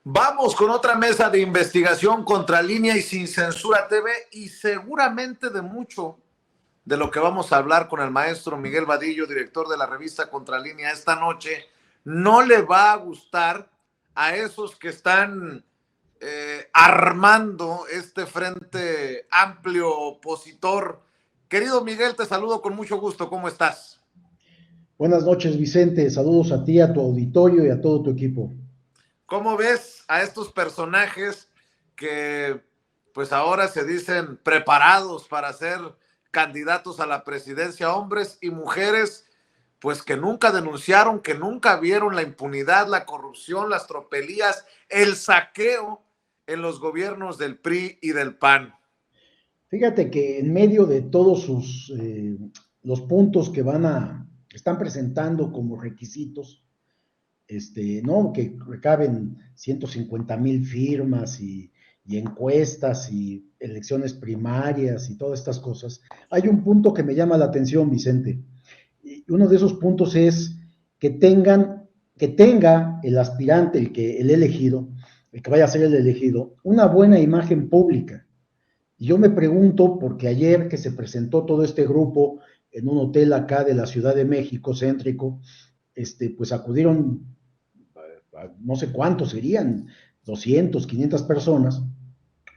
Vamos con otra mesa de investigación contra Línea y Sin Censura TV y seguramente de mucho de lo que vamos a hablar con el maestro Miguel Vadillo, director de la revista Contralínea esta noche, no le va a gustar a esos que están armando este frente amplio opositor. Querido Miguel, te saludo con mucho gusto. ¿Cómo estás? Buenas noches, Vicente. Saludos a ti, a tu auditorio y a todo tu equipo. ¿Cómo ves a estos personajes que pues ahora se dicen preparados para ser candidatos a la presidencia, hombres y mujeres, pues que nunca denunciaron, que nunca vieron la impunidad, la corrupción, las tropelías, el saqueo en los gobiernos del PRI y del PAN? Fíjate que en medio de todos los puntos que están presentando como requisitos, ¿no? Que recaben 150,000 firmas y encuestas y elecciones primarias y todas estas cosas, hay un punto que me llama la atención, Vicente. Y uno de esos puntos es que tenga el aspirante, el elegido, el que vaya a ser el elegido, una buena imagen pública. Y yo me pregunto, porque ayer que se presentó todo este grupo en un hotel acá de la Ciudad de México, céntrico, pues acudieron, no sé cuántos serían, 200, 500 personas,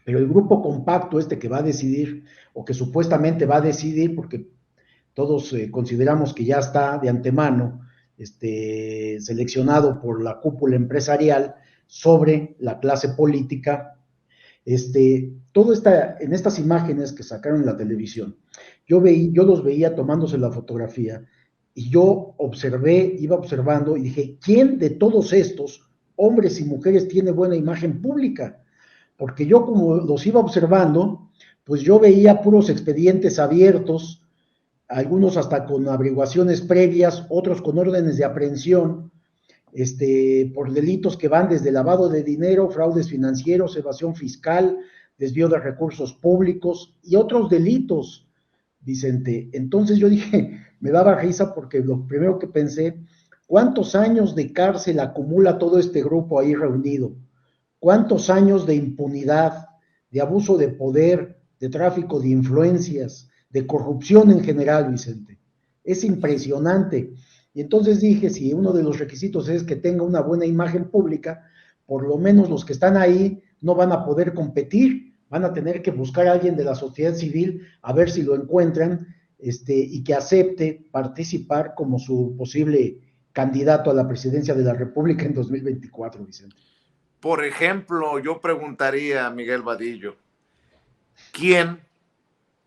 pero el grupo compacto que va a decidir, o que supuestamente va a decidir, porque todos consideramos que ya está de antemano seleccionado por la cúpula empresarial sobre la clase política. En estas imágenes que sacaron en la televisión, yo los veía tomándose la fotografía y yo iba observando y dije, ¿quién de todos estos hombres y mujeres tiene buena imagen pública? Porque yo como los iba observando, pues yo veía puros expedientes abiertos, algunos hasta con averiguaciones previas, otros con órdenes de aprehensión, por delitos que van desde lavado de dinero, fraudes financieros, evasión fiscal, desvío de recursos públicos y otros delitos, Vicente. Entonces yo dije, me daba risa porque lo primero que pensé, ¿cuántos años de cárcel acumula todo este grupo ahí reunido? ¿Cuántos años de impunidad, de abuso de poder, de tráfico de influencias, de corrupción en general, Vicente? Es impresionante. Y entonces dije, si uno de los requisitos es que tenga una buena imagen pública, por lo menos los que están ahí no van a poder competir, van a tener que buscar a alguien de la sociedad civil a ver si lo encuentran, y que acepte participar como su posible candidato a la presidencia de la República en 2024, Vicente. Por ejemplo, yo preguntaría a Miguel Vadillo, ¿quién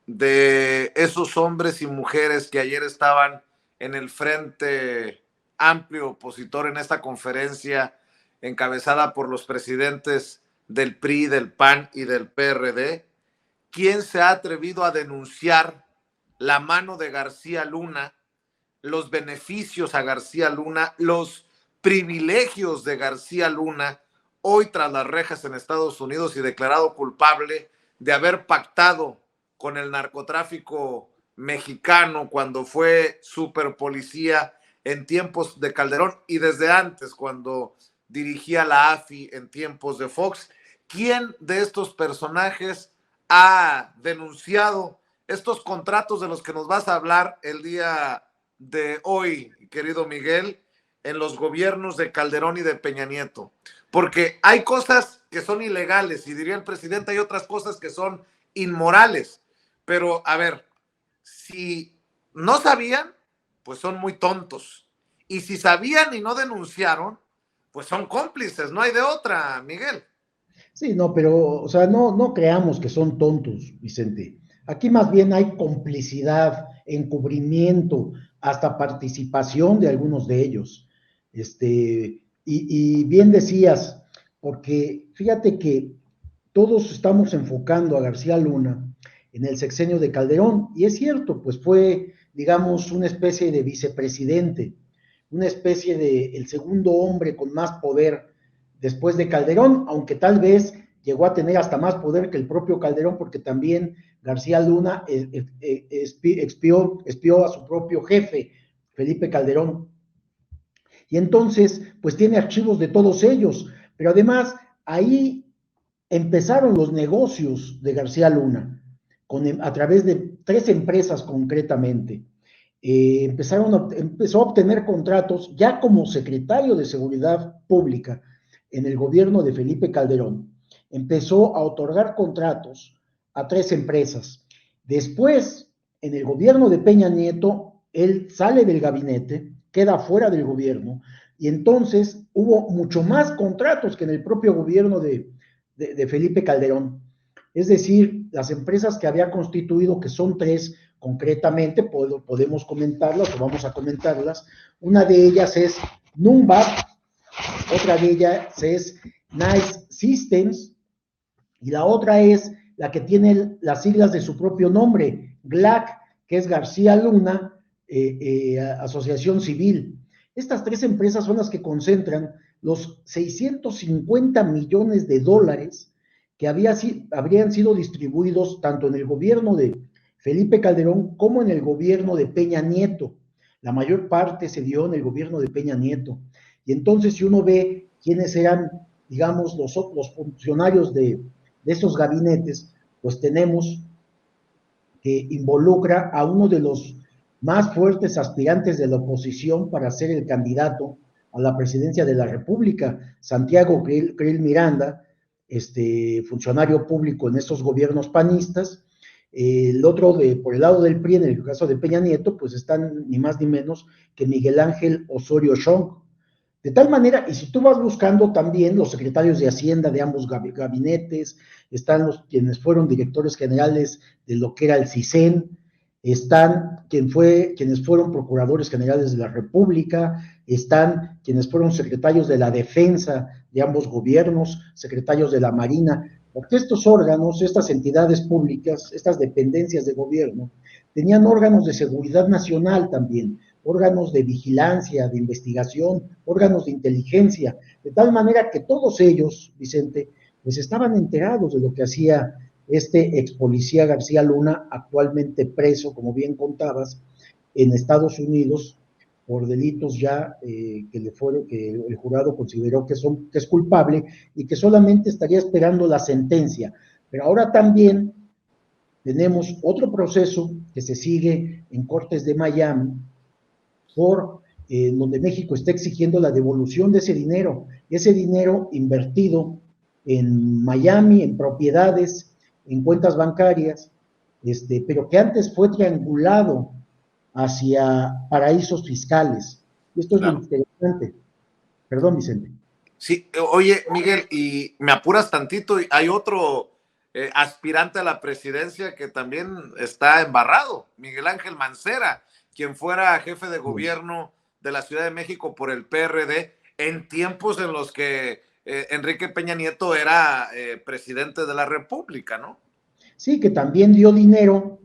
de esos hombres y mujeres que ayer estaban en el frente amplio opositor en esta conferencia encabezada por los presidentes del PRI, del PAN y del PRD, quién se ha atrevido a denunciar la mano de García Luna, los beneficios a García Luna, los privilegios de García Luna, hoy tras las rejas en Estados Unidos y declarado culpable de haber pactado con el narcotráfico mexicano cuando fue superpolicía en tiempos de Calderón y desde antes cuando dirigía la AFI en tiempos de Fox? ¿Quién de estos personajes ha denunciado estos contratos de los que nos vas a hablar el día de hoy, querido Miguel, en los gobiernos de Calderón y de Peña Nieto? Porque hay cosas que son ilegales y diría el presidente, hay otras cosas que son inmorales. Pero, a ver, si no sabían, pues son muy tontos. Y si sabían y no denunciaron, pues son cómplices, no hay de otra, Miguel. Sí, no, pero, o sea, no creamos que son tontos, Vicente. Aquí más bien hay complicidad, encubrimiento, hasta participación de algunos de ellos. Y bien decías, porque fíjate que todos estamos enfocando a García Luna en el sexenio de Calderón, y es cierto, pues fue, digamos, una especie de vicepresidente, una especie de el segundo hombre con más poder después de Calderón, aunque tal vez llegó a tener hasta más poder que el propio Calderón, porque también García Luna espió a su propio jefe, Felipe Calderón. Y entonces, pues tiene archivos de todos ellos, pero además Ahí empezaron los negocios de García Luna, a través de 3 empresas concretamente. Empezó a obtener contratos ya como secretario de Seguridad Pública en el gobierno de Felipe Calderón. Empezó a otorgar contratos a 3 empresas. Después, en el gobierno de Peña Nieto, él sale del gabinete, queda fuera del gobierno, y entonces hubo mucho más contratos que en el propio gobierno de Felipe Calderón. Es decir, las empresas que había constituido, que son 3 concretamente, podemos comentarlas o vamos a comentarlas. Una de ellas es Numba, otra de ellas es Nice Systems, y la otra es la que tiene las siglas de su propio nombre, GLAC, que es García Luna, Asociación Civil. Estas 3 empresas son las que concentran los 650 millones de dólares que habrían sido distribuidos tanto en el gobierno de Felipe Calderón como en el gobierno de Peña Nieto. La mayor parte se dio en el gobierno de Peña Nieto. Y entonces, si uno ve quiénes eran, digamos, los funcionarios de estos gabinetes, pues tenemos que involucra a uno de los más fuertes aspirantes de la oposición para ser el candidato a la presidencia de la República, Santiago Krill Miranda, funcionario público en estos gobiernos panistas. El otro, por el lado del PRI, en el caso de Peña Nieto, pues están ni más ni menos que Miguel Ángel Osorio Chong. De tal manera, y si tú vas buscando también los secretarios de Hacienda de ambos gabinetes, están quienes fueron directores generales de lo que era el CISEN, están quienes fueron procuradores generales de la República, están quienes fueron secretarios de la Defensa de ambos gobiernos, secretarios de la Marina, porque estos órganos, estas entidades públicas, estas dependencias de gobierno, tenían órganos de seguridad nacional también, órganos de vigilancia, de investigación, órganos de inteligencia, de tal manera que todos ellos, Vicente, pues estaban enterados de lo que hacía este ex policía García Luna, actualmente preso, como bien contabas, en Estados Unidos por delitos ya que el jurado consideró que es culpable y que solamente estaría esperando la sentencia. Pero ahora también tenemos otro proceso que se sigue en Cortes de Miami, donde México está exigiendo la devolución de ese dinero invertido en Miami, en propiedades, en cuentas bancarias, pero que antes fue triangulado hacia paraísos fiscales. Y esto es lo Claro. interesante. Perdón, Vicente. Sí, oye, Miguel, y me apuras tantito, hay otro aspirante a la presidencia que también está embarrado, Miguel Ángel Mancera, quien fuera jefe de gobierno de la Ciudad de México por el PRD en tiempos en los que Enrique Peña Nieto era presidente de la República, ¿no? Sí, que también dio dinero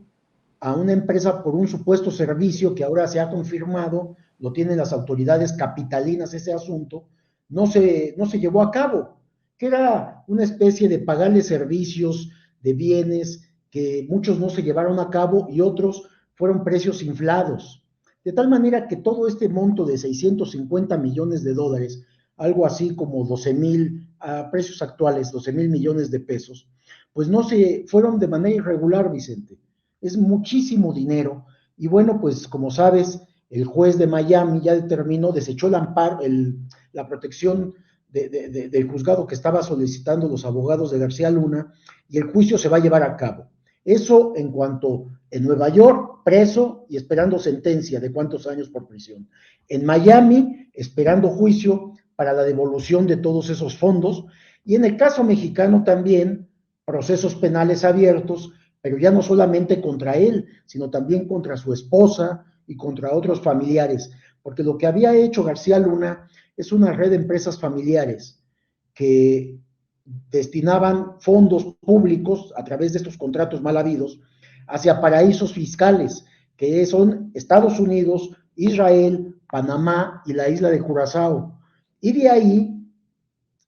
a una empresa por un supuesto servicio que ahora se ha confirmado, lo tienen las autoridades capitalinas ese asunto, no se llevó a cabo, que era una especie de pagarle servicios de bienes que muchos no se llevaron a cabo y otros fueron precios inflados. De tal manera que todo este monto de 650 millones de dólares, algo así como 12,000, a precios actuales, 12,000 millones de pesos, pues no se fueron de manera irregular, Vicente. Es muchísimo dinero. Y bueno, pues como sabes, el juez de Miami ya determinó, desechó la protección del juzgado que estaba solicitando los abogados de García Luna y el juicio se va a llevar a cabo. Eso en cuanto en Nueva York, preso y esperando sentencia de cuántos años por prisión. En Miami, esperando juicio para la devolución de todos esos fondos. Y en el caso mexicano también, procesos penales abiertos, pero ya no solamente contra él, sino también contra su esposa y contra otros familiares, porque lo que había hecho García Luna es una red de empresas familiares que destinaban fondos públicos a través de estos contratos mal habidos hacia paraísos fiscales, que son Estados Unidos, Israel, Panamá y la isla de Curazao. Y de ahí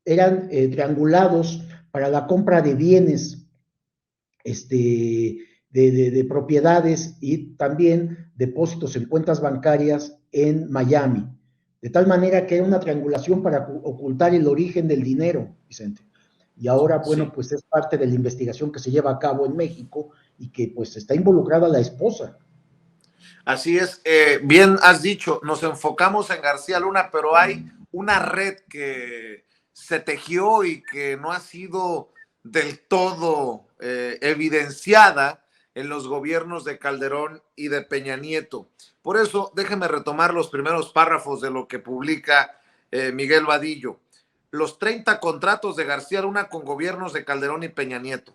eran triangulados para la compra de bienes, de propiedades y también depósitos en cuentas bancarias en Miami. De tal manera que era una triangulación para ocultar el origen del dinero, Vicente. y ahora, bueno, Sí. pues es parte de la investigación que se lleva a cabo en México y que pues está involucrada la esposa. Así es, bien has dicho, nos enfocamos en García Luna, pero hay una red que se tejió y que no ha sido del todo evidenciada en los gobiernos de Calderón y de Peña Nieto. Por eso, déjeme retomar los primeros párrafos de lo que publica Miguel Vadillo. Los 30 contratos de García Luna con gobiernos de Calderón y Peña Nieto.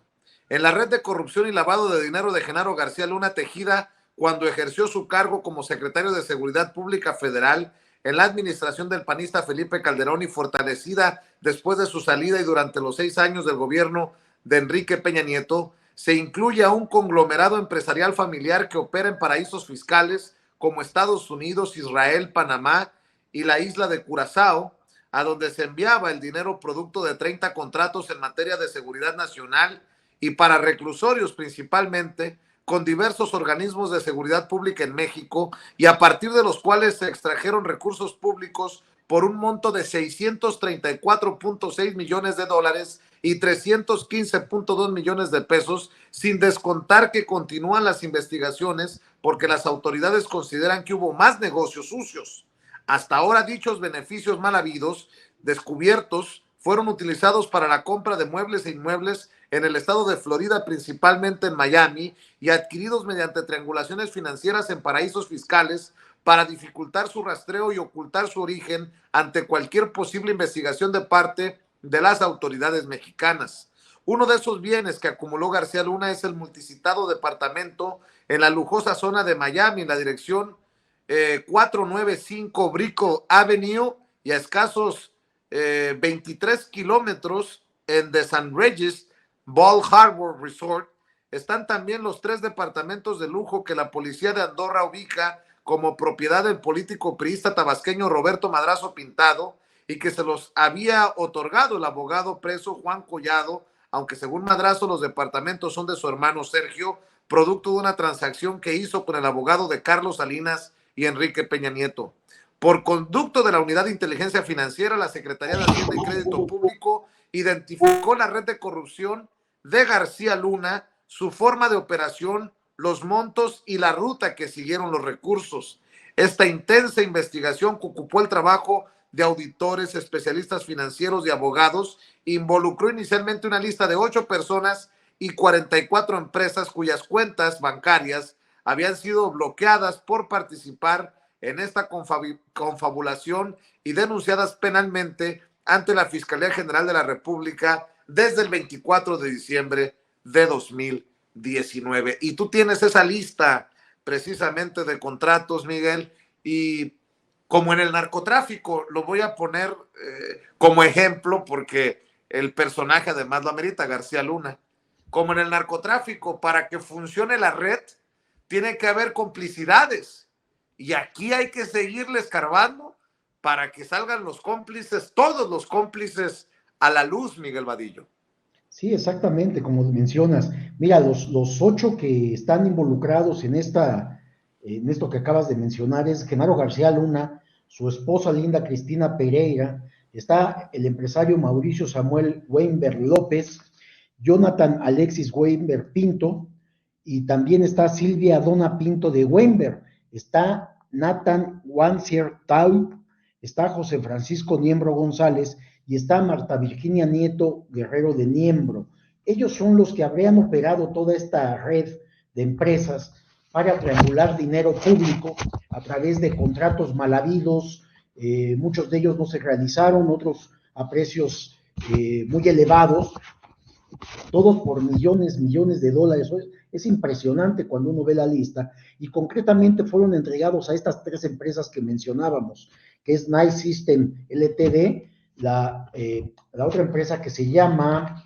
En la red de corrupción y lavado de dinero de Genaro García Luna, tejida cuando ejerció su cargo como secretario de Seguridad Pública Federal en la administración del panista Felipe Calderón y fortalecida después de su salida y durante los 6 años del gobierno de Enrique Peña Nieto, se incluye a un conglomerado empresarial familiar que opera en paraísos fiscales como Estados Unidos, Israel, Panamá y la isla de Curazao, a donde se enviaba el dinero producto de 30 contratos en materia de seguridad nacional y para reclusorios principalmente, con diversos organismos de seguridad pública en México y a partir de los cuales se extrajeron recursos públicos por un monto de 634.6 millones de dólares y 315.2 millones de pesos, sin descontar que continúan las investigaciones porque las autoridades consideran que hubo más negocios sucios. Hasta ahora dichos beneficios mal habidos, descubiertos, fueron utilizados para la compra de muebles e inmuebles en el estado de Florida, principalmente en Miami, y adquiridos mediante triangulaciones financieras en paraísos fiscales para dificultar su rastreo y ocultar su origen ante cualquier posible investigación de parte de las autoridades mexicanas. Uno de esos bienes que acumuló García Luna es el multicitado departamento en la lujosa zona de Miami, en la dirección 495 Brickell Avenue y a escasos 23 kilómetros en The St. Regis Ball Harbor Resort. Están también los 3 departamentos de lujo que la policía de Andorra ubica como propiedad del político priista tabasqueño Roberto Madrazo Pintado y que se los había otorgado el abogado preso Juan Collado, aunque según Madrazo los departamentos son de su hermano Sergio, producto de una transacción que hizo con el abogado de Carlos Salinas y Enrique Peña Nieto. Por conducto de la Unidad de Inteligencia Financiera, la Secretaría de Hacienda y Crédito Público identificó la red de corrupción de García Luna, su forma de operación, los montos y la ruta que siguieron los recursos. Esta intensa investigación que ocupó el trabajo de auditores, especialistas financieros y abogados involucró inicialmente una lista de 8 personas y 44 empresas cuyas cuentas bancarias habían sido bloqueadas por participar en esta confabulación y denunciadas penalmente ante la Fiscalía General de la República desde el 24 de diciembre de 2019. Y tú tienes esa lista precisamente de contratos, Miguel, y como en el narcotráfico, lo voy a poner como ejemplo porque el personaje además lo amerita, García Luna. Como en el narcotráfico, para que funcione la red, tiene que haber complicidades. Y aquí hay que seguirle escarbando para que salgan los cómplices, todos los cómplices a la luz, Miguel Vadillo. Sí, exactamente, como mencionas. Mira, los 8 que están involucrados en esto que acabas de mencionar es Genaro García Luna, su esposa Linda Cristina Pereira, está el empresario Mauricio Samuel Weinberg López, Jonathan Alexis Weinberg Pinto, y también está Silvia Donna Pinto de Weinberg, está Nathan Wansier Taub, está José Francisco Niembro González, y está Marta Virginia Nieto Guerrero de Niembro. Ellos son los que habrían operado toda esta red de empresas para triangular dinero público a través de contratos mal habidos, muchos de ellos no se realizaron, otros a precios muy elevados, todos por millones de dólares. Es impresionante cuando uno ve la lista, y concretamente fueron entregados a estas 3 empresas que mencionábamos, que es Night System Ltd, la otra empresa que se llama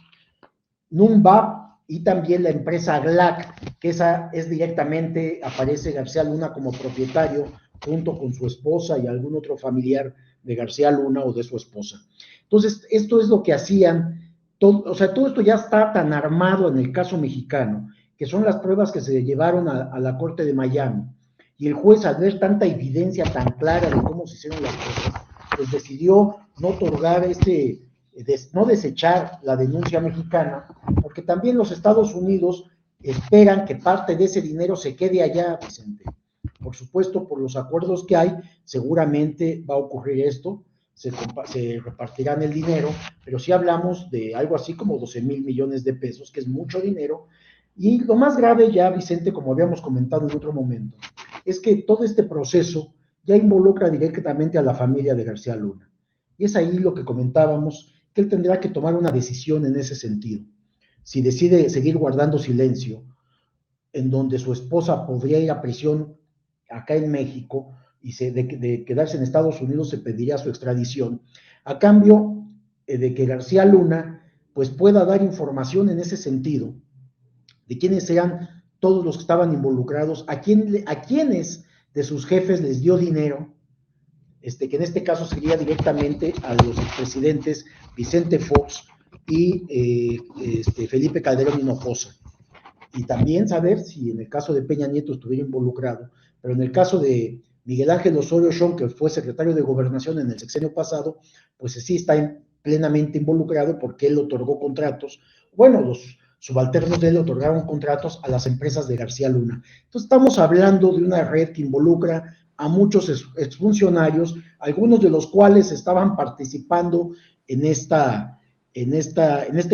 Numbab, y también la empresa GLAC, que esa es directamente, aparece García Luna como propietario, junto con su esposa y algún otro familiar de García Luna o de su esposa. Entonces, esto es lo que hacían, o sea, todo esto ya está tan armado en el caso mexicano, que son las pruebas que se llevaron a la Corte de Miami, y el juez, al ver tanta evidencia tan clara de cómo se hicieron las cosas, pues decidió no otorgar no desechar la denuncia mexicana, porque también los Estados Unidos esperan que parte de ese dinero se quede allá, Vicente. Por supuesto, por los acuerdos que hay, seguramente va a ocurrir esto, se repartirán el dinero, pero sí hablamos de algo así como 12,000 millones de pesos, que es mucho dinero. Y lo más grave ya, Vicente, como habíamos comentado en otro momento, es que todo este proceso ya involucra directamente a la familia de García Luna. Y es ahí lo que comentábamos, que él tendrá que tomar una decisión en ese sentido. Si decide seguir guardando silencio, en donde su esposa podría ir a prisión acá en México y de quedarse en Estados Unidos se pediría su extradición, a cambio de que García Luna pues pueda dar información en ese sentido, de quiénes sean todos los que estaban involucrados, a quiénes de sus jefes les dio dinero, que en este caso sería directamente a los expresidentes Vicente Fox y Felipe Calderón Hinojosa. Y también saber si en el caso de Peña Nieto estuviera involucrado, pero en el caso de Miguel Ángel Osorio Chong, que fue secretario de Gobernación en el sexenio pasado, pues sí está plenamente involucrado porque él otorgó contratos, bueno, los subalternos de él otorgaron contratos a las empresas de García Luna. Entonces estamos hablando de una red que involucra a muchos exfuncionarios, algunos de los cuales estaban participando en este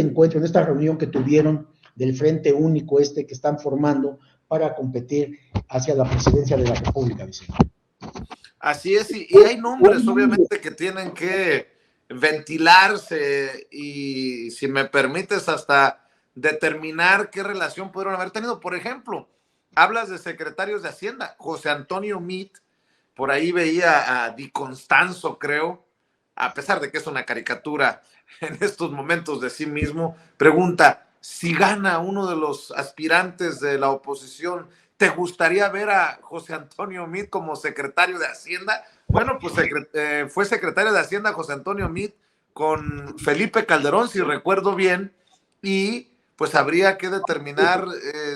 encuentro, en esta reunión que tuvieron del Frente Único que están formando para competir hacia la presidencia de la República, Vicente. Así es, y hay nombres obviamente que tienen que ventilarse y, si me permites, hasta determinar qué relación pudieron haber tenido. Por ejemplo, hablas de secretarios de Hacienda, José Antonio Meade, por ahí veía a Di Constanzo, creo, a pesar de que es una caricatura en estos momentos de sí mismo, pregunta, si gana uno de los aspirantes de la oposición, ¿te gustaría ver a José Antonio Meade como secretario de Hacienda? Bueno, pues fue secretario de Hacienda José Antonio Meade con Felipe Calderón, si recuerdo bien, y pues habría que determinar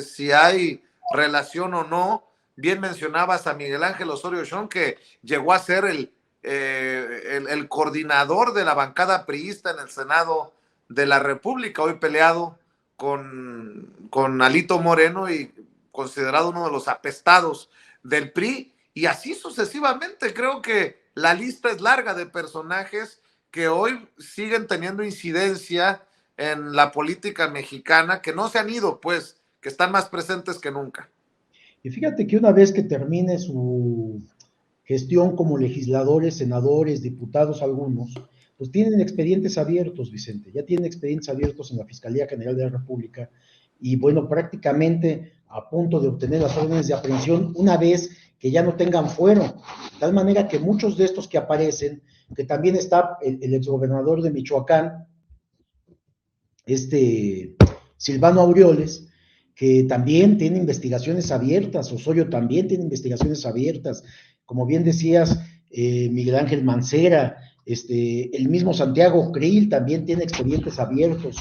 si hay relación o no. Bien mencionabas a Miguel Ángel Osorio Chong, que llegó a ser el coordinador de la bancada priista en el Senado de la República, hoy peleado con Alito Moreno y considerado uno de los apestados del PRI, y así sucesivamente. Creo que la lista es larga de personajes que hoy siguen teniendo incidencia en la política mexicana, que no se han ido, pues, que están más presentes que nunca. Y fíjate que una vez que termine su gestión como legisladores, senadores, diputados algunos, pues tienen expedientes abiertos, Vicente, ya tienen expedientes abiertos en la Fiscalía General de la República y bueno, prácticamente a punto de obtener las órdenes de aprehensión una vez que ya no tengan fuero, de tal manera que muchos de estos que aparecen, que también está el exgobernador de Michoacán, Silvano Aureoles, que también tiene investigaciones abiertas, Osorio también tiene investigaciones abiertas, como bien decías, Miguel Ángel Mancera, el mismo Santiago Krill también tiene expedientes abiertos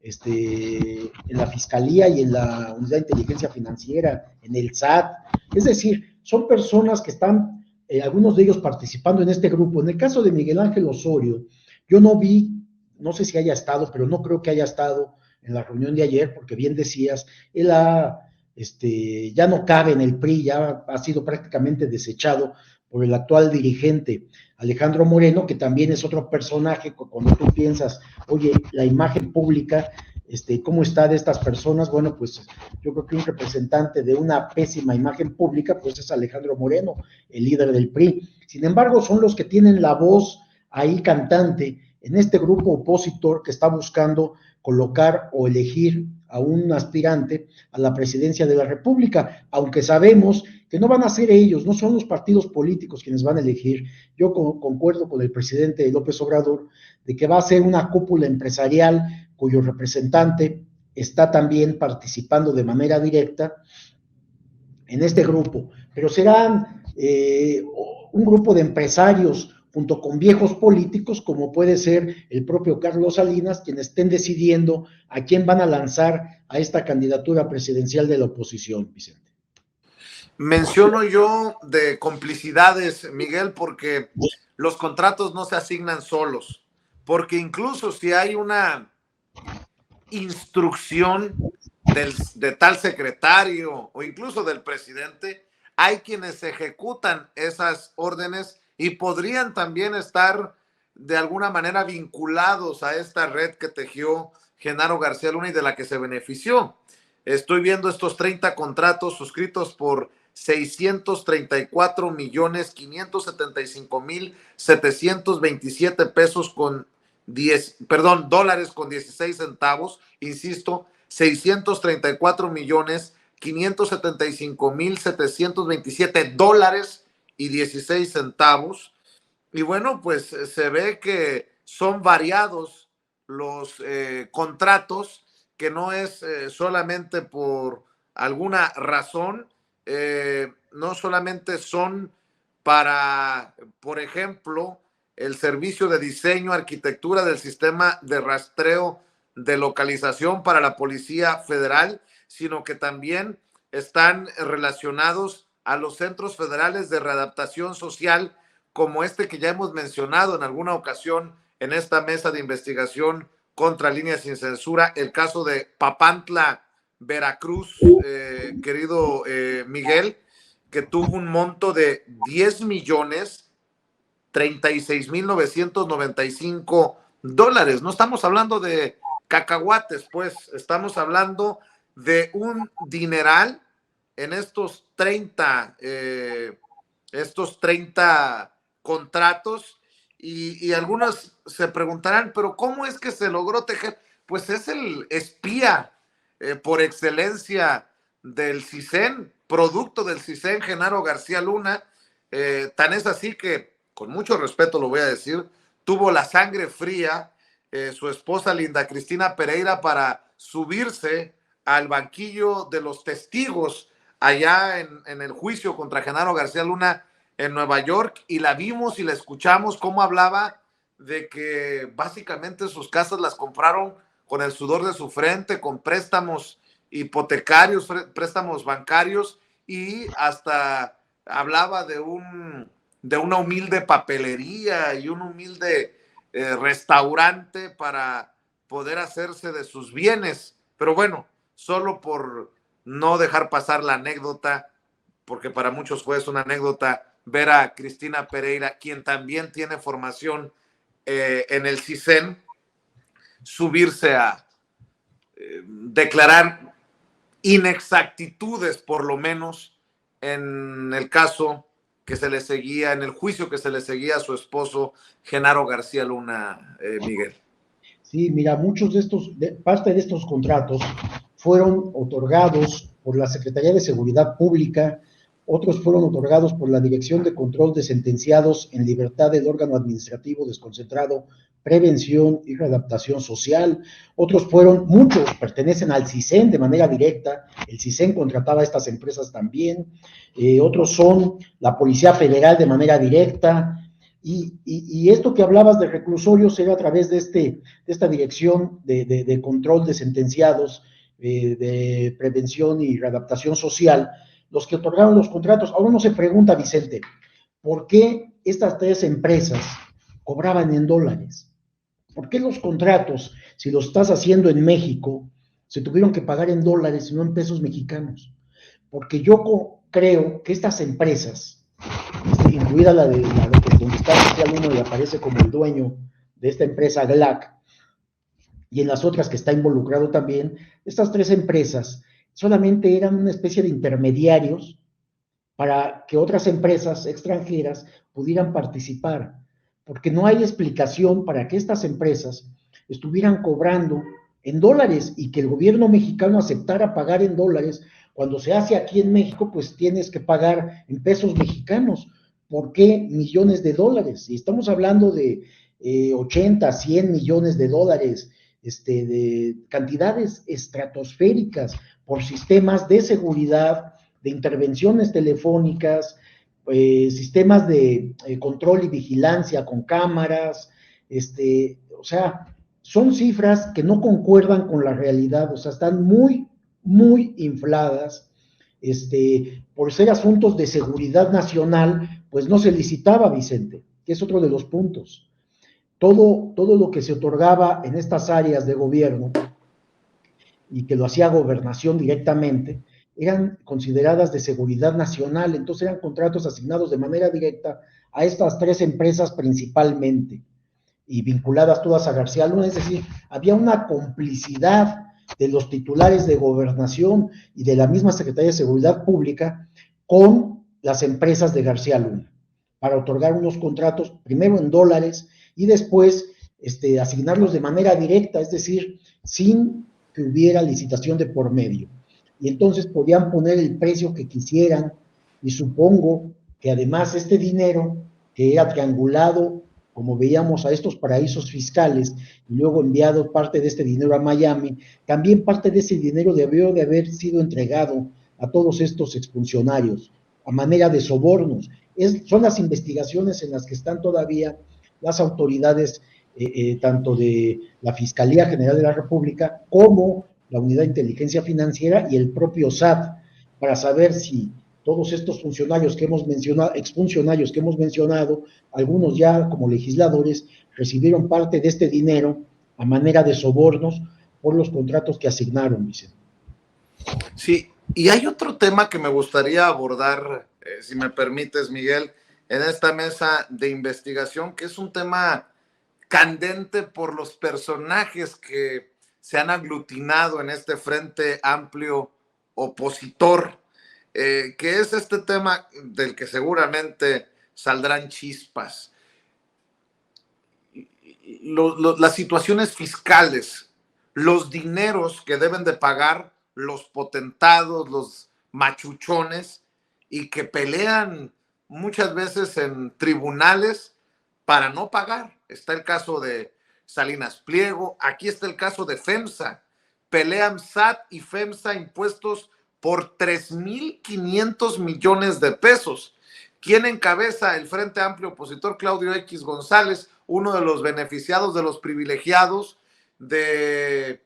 en la Fiscalía y en la Unidad de Inteligencia Financiera, en el SAT, es decir, son personas que están, algunos de ellos participando en este grupo. En el caso de Miguel Ángel Osorio, yo no vi, no sé si haya estado, pero no creo que haya estado en la reunión de ayer, porque bien decías, él ya no cabe en el PRI, ya ha sido prácticamente desechado por el actual dirigente Alejandro Moreno, que también es otro personaje. Cuando tú piensas, oye, la imagen pública, ¿cómo está de estas personas? Bueno, pues yo creo que un representante de una pésima imagen pública, pues es Alejandro Moreno, el líder del PRI. Sin embargo, son los que tienen la voz ahí cantante en este grupo opositor que está buscando colocar o elegir a un aspirante a la presidencia de la República, aunque sabemos que no van a ser ellos, no son los partidos políticos quienes van a elegir. Yo concuerdo con el presidente López Obrador de que va a ser una cúpula empresarial cuyo representante está también participando de manera directa en este grupo, pero serán un grupo de empresarios junto con viejos políticos, como puede ser el propio Carlos Salinas, quienes estén decidiendo a quién van a lanzar a esta candidatura presidencial de la oposición, Vicente. Menciono yo de complicidades, Miguel, porque los contratos no se asignan solos. porque incluso si hay una instrucción de tal secretario o incluso del presidente, hay quienes ejecutan esas órdenes y podrían también estar de alguna manera vinculados a esta red que tejió Genaro García Luna y de la que se benefició. Estoy viendo estos 30 contratos suscritos por 634,575,727 pesos con 10, perdón, dólares con 16 centavos, insisto, 634,575,727 dólares y 16 centavos. Y bueno, pues se ve que son variados los contratos, que no es solamente por alguna razón, no solamente son para, por ejemplo, el servicio de diseño, arquitectura del sistema de rastreo de localización para la Policía Federal, sino que también están relacionados a los centros federales de readaptación social, como este que ya hemos mencionado en alguna ocasión en esta mesa de investigación contra Líneas Sin Censura, el caso de Papantla, Veracruz, querido Miguel, que tuvo un monto de 10,36,995 dólares. No estamos hablando de cacahuates, pues estamos hablando de un dineral en estos 30 contratos, y algunos se preguntarán, pero ¿cómo es que se logró tejer? Pues es el espía por excelencia del CISEN, producto del CISEN, Genaro García Luna. Tan es así que, con mucho respeto lo voy a decir, tuvo la sangre fría su esposa Linda Cristina Pereira para subirse al banquillo de los testigos allá en el juicio contra Genaro García Luna en Nueva York, y la vimos y la escuchamos cómo hablaba de que básicamente sus casas las compraron con el sudor de su frente, con préstamos hipotecarios, préstamos bancarios, y hasta hablaba de una humilde papelería y un humilde restaurante para poder hacerse de sus bienes. Pero bueno, solo por no dejar pasar la anécdota, porque para muchos fue una anécdota, ver a Cristina Pereira, quien también tiene formación en el CISEN, subirse a declarar inexactitudes, por lo menos en el caso que se le seguía, en el juicio que se le seguía a su esposo Genaro García Luna, Miguel. Sí, mira, muchos de parte de estos contratos fueron otorgados por la Secretaría de Seguridad Pública, otros fueron otorgados por la Dirección de Control de Sentenciados en Libertad del órgano administrativo desconcentrado, Prevención y Readaptación Social, muchos pertenecen al CISEN de manera directa, el CISEN contrataba a estas empresas también, otros son la Policía Federal de manera directa. Y esto que hablabas de reclusorios era a través de esta dirección de control de sentenciados, de prevención y readaptación social, los que otorgaron los contratos. Ahora uno se pregunta, Vicente, ¿por qué estas tres empresas cobraban en dólares? ¿Por qué los contratos, si los estás haciendo en México, se tuvieron que pagar en dólares y no en pesos mexicanos? Porque yo creo que estas empresas, incluida la de donde está García Luna y aparece como el dueño de esta empresa GLAC, y en las otras que está involucrado también, estas tres empresas solamente eran una especie de intermediarios para que otras empresas extranjeras pudieran participar, porque no hay explicación para que estas empresas estuvieran cobrando en dólares y que el gobierno mexicano aceptara pagar en dólares. Cuando se hace aquí en México, pues tienes que pagar en pesos mexicanos. ¿Por qué millones de dólares? Y estamos hablando de 80, 100 millones de dólares, de cantidades estratosféricas por sistemas de seguridad, de intervenciones telefónicas, sistemas de control y vigilancia con cámaras, o sea, son cifras que no concuerdan con la realidad, o sea, están muy, muy infladas. Por ser asuntos de seguridad nacional, pues no se licitaba, Vicente, que es otro de los puntos. todo lo que se otorgaba en estas áreas de gobierno y que lo hacía Gobernación directamente, eran consideradas de seguridad nacional, entonces eran contratos asignados de manera directa a estas tres empresas principalmente y vinculadas todas a García Luna, es decir, había una complicidad de los titulares de Gobernación y de la misma Secretaría de Seguridad Pública con las empresas de García Luna para otorgar unos contratos primero en dólares y después asignarlos de manera directa, es decir, sin que hubiera licitación de por medio. Y entonces podían poner el precio que quisieran y supongo que además este dinero que era triangulado, como veíamos, a estos paraísos fiscales y luego enviado parte de este dinero a Miami, también parte de ese dinero debió de haber sido entregado a todos estos exfuncionarios a manera de sobornos. Son las investigaciones en las que están todavía las autoridades, tanto de la Fiscalía General de la República como la Unidad de Inteligencia Financiera y el propio SAT, para saber si todos estos funcionarios que hemos mencionado, exfuncionarios que hemos mencionado, algunos ya como legisladores, recibieron parte de este dinero a manera de sobornos por los contratos que asignaron, Vicente. Sí, y hay otro tema que me gustaría abordar, si me permites, Miguel, en esta mesa de investigación, que es un tema candente por los personajes que se han aglutinado en este frente amplio opositor, que es este tema del que seguramente saldrán chispas. Las situaciones fiscales, los dineros que deben de pagar los potentados, los machuchones, y que pelean muchas veces en tribunales para no pagar. Está el caso de Salinas Pliego, aquí está el caso de FEMSA. Pelean SAT y FEMSA impuestos por 3.500 millones de pesos. ¿Quién encabeza el Frente Amplio Opositor? Claudio X González, uno de los beneficiados, de los privilegiados de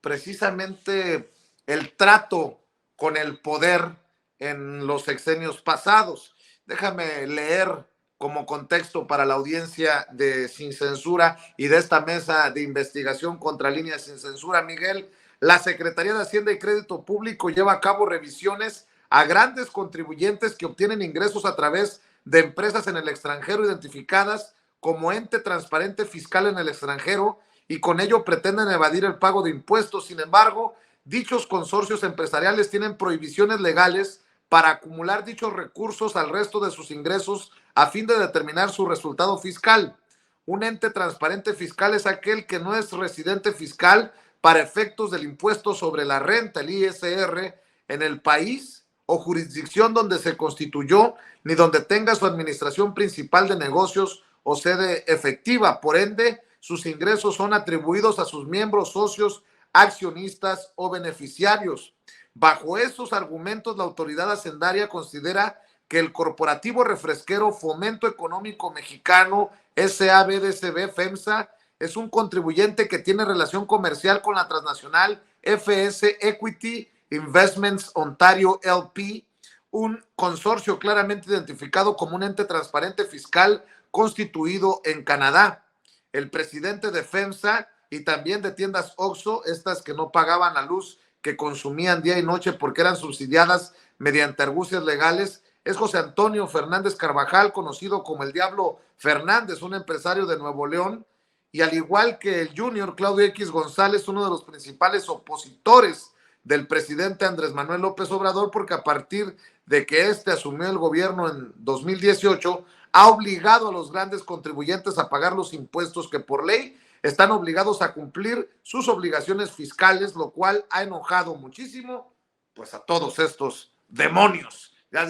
precisamente el trato con el poder en los sexenios pasados. Déjame leer como contexto para la audiencia de Sin Censura y de esta mesa de investigación contra Líneas Sin Censura, Miguel. La Secretaría de Hacienda y Crédito Público lleva a cabo revisiones a grandes contribuyentes que obtienen ingresos a través de empresas en el extranjero identificadas como ente transparente fiscal en el extranjero y con ello pretenden evadir el pago de impuestos. Sin embargo, dichos consorcios empresariales tienen prohibiciones legales para acumular dichos recursos al resto de sus ingresos a fin de determinar su resultado fiscal. Un ente transparente fiscal es aquel que no es residente fiscal para efectos del impuesto sobre la renta, el ISR, en el país o jurisdicción donde se constituyó, ni donde tenga su administración principal de negocios o sede efectiva. Por ende, sus ingresos son atribuidos a sus miembros, socios, accionistas o beneficiarios. Bajo esos argumentos, la autoridad hacendaria considera que el corporativo refresquero Fomento Económico Mexicano, SABDCB, FEMSA, es un contribuyente que tiene relación comercial con la transnacional FS Equity Investments Ontario LP, un consorcio claramente identificado como un ente transparente fiscal constituido en Canadá. El presidente de FEMSA y también de tiendas OXXO, estas que no pagaban la luz que consumían día y noche porque eran subsidiadas mediante argucias legales, es José Antonio Fernández Carvajal, conocido como el Diablo Fernández, un empresario de Nuevo León, y al igual que el Junior Claudio X González, uno de los principales opositores del presidente Andrés Manuel López Obrador, porque a partir de que asumió el gobierno en 2018, ha obligado a los grandes contribuyentes a pagar los impuestos que por ley están obligados a cumplir sus obligaciones fiscales, lo cual ha enojado muchísimo pues a todos estos demonios. Ya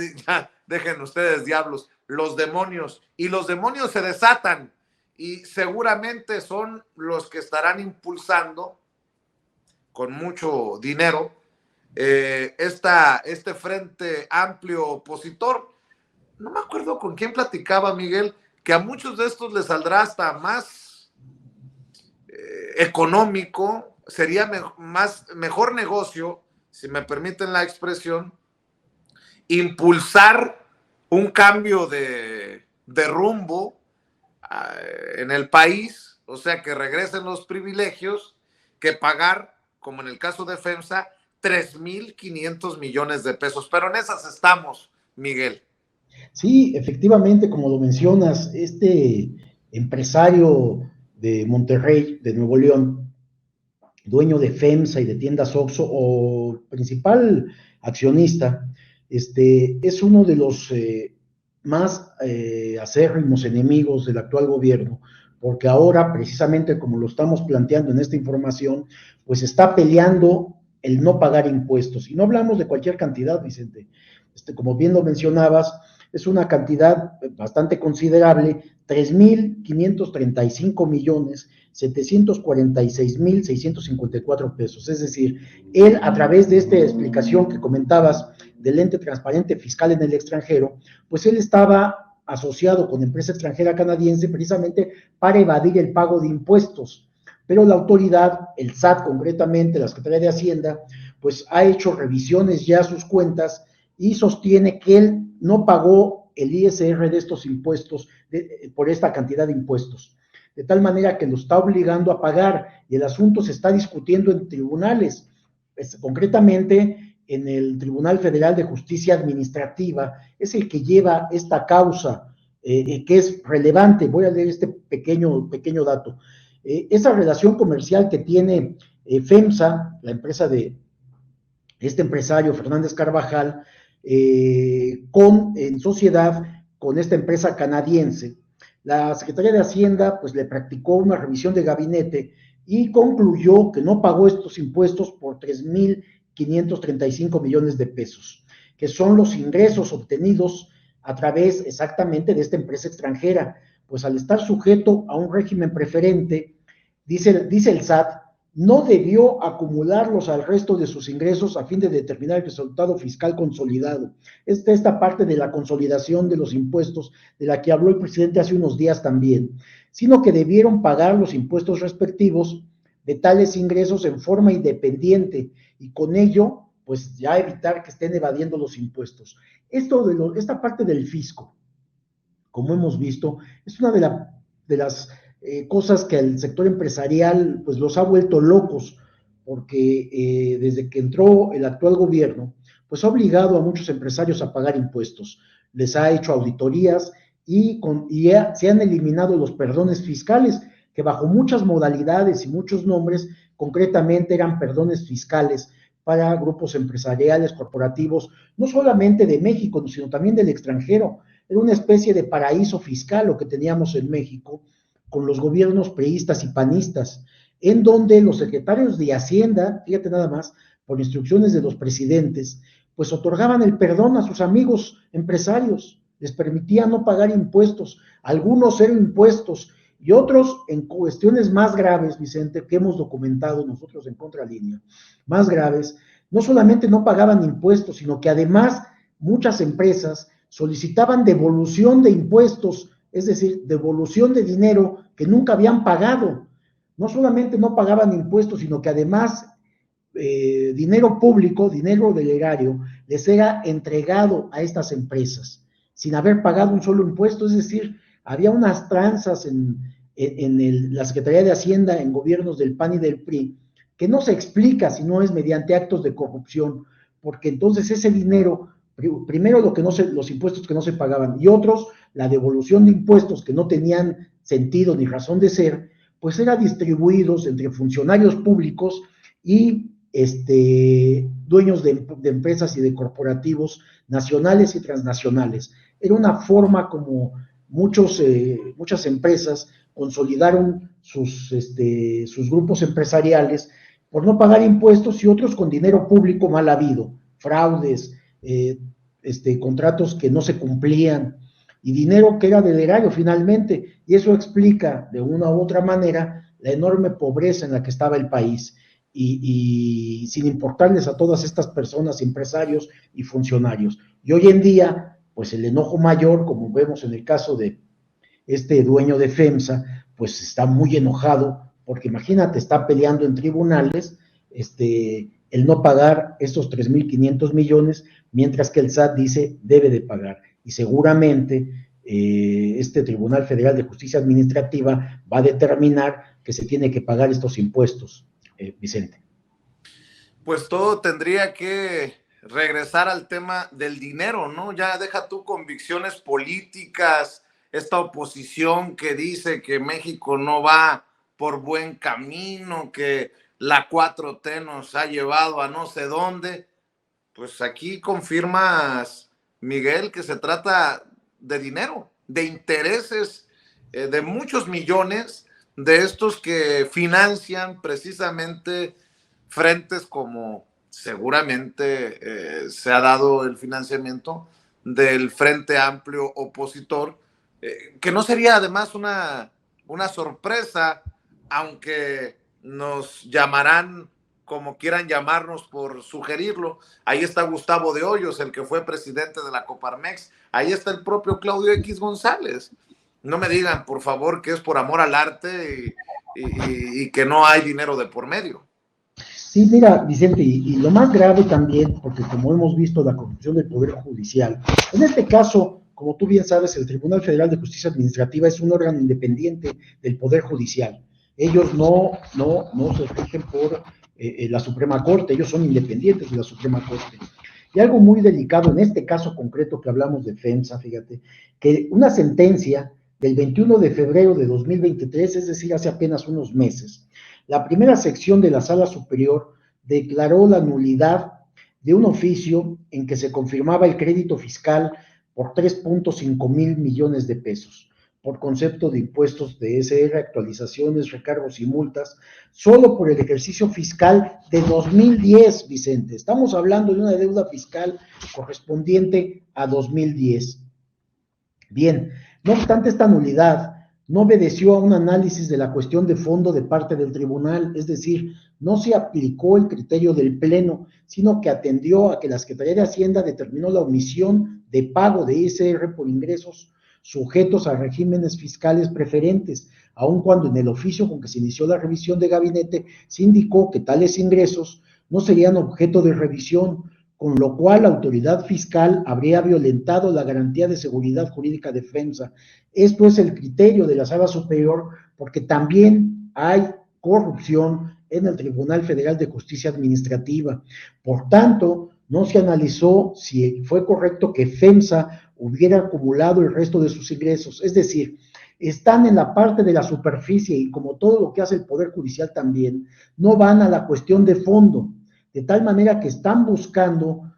dejen ustedes, diablos, los demonios. Y los demonios se desatan y seguramente son los que estarán impulsando con mucho dinero este frente amplio opositor. No me acuerdo con quién platicaba, Miguel, que a muchos de estos les saldrá hasta más económico, sería mejor negocio, si me permiten la expresión, impulsar un cambio de rumbo en el país, o sea, que regresen los privilegios, que pagar, como en el caso de FEMSA, 3.500 millones de pesos. Pero en esas estamos, Miguel. Sí, efectivamente, como lo mencionas, este empresario de Monterrey, de Nuevo León, dueño de FEMSA y de tiendas OXXO, o principal accionista, es uno de los más acérrimos enemigos del actual gobierno, porque ahora, precisamente como lo estamos planteando en esta información, pues está peleando el no pagar impuestos. Y no hablamos de cualquier cantidad, Vicente. Como bien lo mencionabas, es una cantidad bastante considerable, 3.535.746.654 pesos. Es decir, él, a través de esta explicación que comentabas del ente transparente fiscal en el extranjero, pues él estaba asociado con empresa extranjera canadiense precisamente para evadir el pago de impuestos. Pero la autoridad, el SAT concretamente, la Secretaría de Hacienda, pues ha hecho revisiones ya a sus cuentas y sostiene que él no pagó el ISR de estos impuestos por esta cantidad de impuestos, de tal manera que lo está obligando a pagar y el asunto se está discutiendo en tribunales, concretamente en el Tribunal Federal de Justicia Administrativa, es el que lleva esta causa, que es relevante. Voy a leer este pequeño dato. Esa relación comercial que tiene FEMSA, la empresa de este empresario Fernández Carvajal, en sociedad con esta empresa canadiense. La Secretaría de Hacienda pues le practicó una revisión de gabinete y concluyó que no pagó estos impuestos por 3.535 millones de pesos, que son los ingresos obtenidos a través exactamente de esta empresa extranjera, pues al estar sujeto a un régimen preferente, dice el SAT, no debió acumularlos al resto de sus ingresos a fin de determinar el resultado fiscal consolidado. Esta parte de la consolidación de los impuestos de la que habló el presidente hace unos días también, sino que debieron pagar los impuestos respectivos de tales ingresos en forma independiente y con ello, pues ya evitar que estén evadiendo los impuestos. Esta parte del fisco, como hemos visto, es una de las cosas que al sector empresarial pues los ha vuelto locos, porque desde que entró el actual gobierno, pues ha obligado a muchos empresarios a pagar impuestos, les ha hecho auditorías se han eliminado los perdones fiscales, que bajo muchas modalidades y muchos nombres, concretamente eran perdones fiscales para grupos empresariales, corporativos, no solamente de México, sino también del extranjero. Era una especie de paraíso fiscal lo que teníamos en México con los gobiernos priistas y panistas, en donde los secretarios de Hacienda, fíjate nada más, por instrucciones de los presidentes, pues otorgaban el perdón a sus amigos empresarios, les permitían no pagar impuestos, algunos cero impuestos y otros en cuestiones más graves, Vicente, que hemos documentado nosotros en Contralínea, más graves, no solamente no pagaban impuestos, sino que además muchas empresas solicitaban devolución de impuestos, es decir, devolución de dinero que nunca habían pagado. No solamente no pagaban impuestos, sino que además dinero público, dinero del erario, les era entregado a estas empresas sin haber pagado un solo impuesto. Es decir, había unas tranzas en la Secretaría de Hacienda, en gobiernos del PAN y del PRI, que no se explica si no es mediante actos de corrupción, porque entonces ese dinero, primero los impuestos que no se pagaban y otros, la devolución de impuestos que no tenían sentido ni razón de ser, pues eran distribuidos entre funcionarios públicos y dueños de empresas y de corporativos nacionales y transnacionales. Era una forma como muchas empresas consolidaron sus grupos empresariales por no pagar impuestos y otros con dinero público mal habido, fraudes, contratos que no se cumplían y dinero que era del erario finalmente, y eso explica de una u otra manera la enorme pobreza en la que estaba el país y sin importarles a todas estas personas, empresarios y funcionarios. Y hoy en día, pues el enojo mayor, como vemos en el caso de este dueño de FEMSA, pues está muy enojado, porque imagínate, está peleando en tribunales el no pagar estos 3.500 millones, mientras que el SAT dice debe de pagar. Y seguramente este Tribunal Federal de Justicia Administrativa va a determinar que se tiene que pagar estos impuestos, Vicente. Pues todo tendría que regresar al tema del dinero, ¿no? Ya deja tú convicciones políticas, esta oposición que dice que México no va por buen camino, que la 4T nos ha llevado a no sé dónde. Pues aquí confirmas, Miguel, que se trata de dinero, de intereses, de muchos millones de estos que financian precisamente frentes como seguramente se ha dado el financiamiento del Frente Amplio opositor, que no sería además una sorpresa, aunque nos llamarán como quieran llamarnos por sugerirlo. Ahí está Gustavo de Hoyos, el que fue presidente de la Coparmex. Ahí está el propio Claudio X González. No me digan, por favor, que es por amor al arte y que no hay dinero de por medio. Sí, mira, Vicente, y lo más grave también, porque como hemos visto la corrupción del Poder Judicial, en este caso, como tú bien sabes, el Tribunal Federal de Justicia Administrativa es un órgano independiente del Poder Judicial. Ellos no se rigen por la Suprema Corte, ellos son independientes de la Suprema Corte. Y algo muy delicado en este caso concreto que hablamos de FEMSA, fíjate, que una sentencia del 21 de febrero de 2023, es decir, hace apenas unos meses, la primera sección de la Sala Superior declaró la nulidad de un oficio en que se confirmaba el crédito fiscal por 3.5 mil millones de pesos, por concepto de impuestos de SR, actualizaciones, recargos y multas, solo por el ejercicio fiscal de 2010, Vicente. Estamos hablando de una deuda fiscal correspondiente a 2010. Bien, no obstante esta nulidad, no obedeció a un análisis de la cuestión de fondo de parte del tribunal, es decir, no se aplicó el criterio del Pleno, sino que atendió a que la Secretaría de Hacienda determinó la omisión de pago de ISR por ingresos sujetos a regímenes fiscales preferentes, aun cuando en el oficio con que se inició la revisión de gabinete se indicó que tales ingresos no serían objeto de revisión, con lo cual la autoridad fiscal habría violentado la garantía de seguridad jurídica de FEMSA. Esto es el criterio de la Sala Superior, porque también hay corrupción en el Tribunal Federal de Justicia Administrativa. Por tanto, no se analizó si fue correcto que FEMSA hubiera acumulado el resto de sus ingresos, es decir, están en la parte de la superficie y como todo lo que hace el Poder Judicial también, no van a la cuestión de fondo, de tal manera que están buscando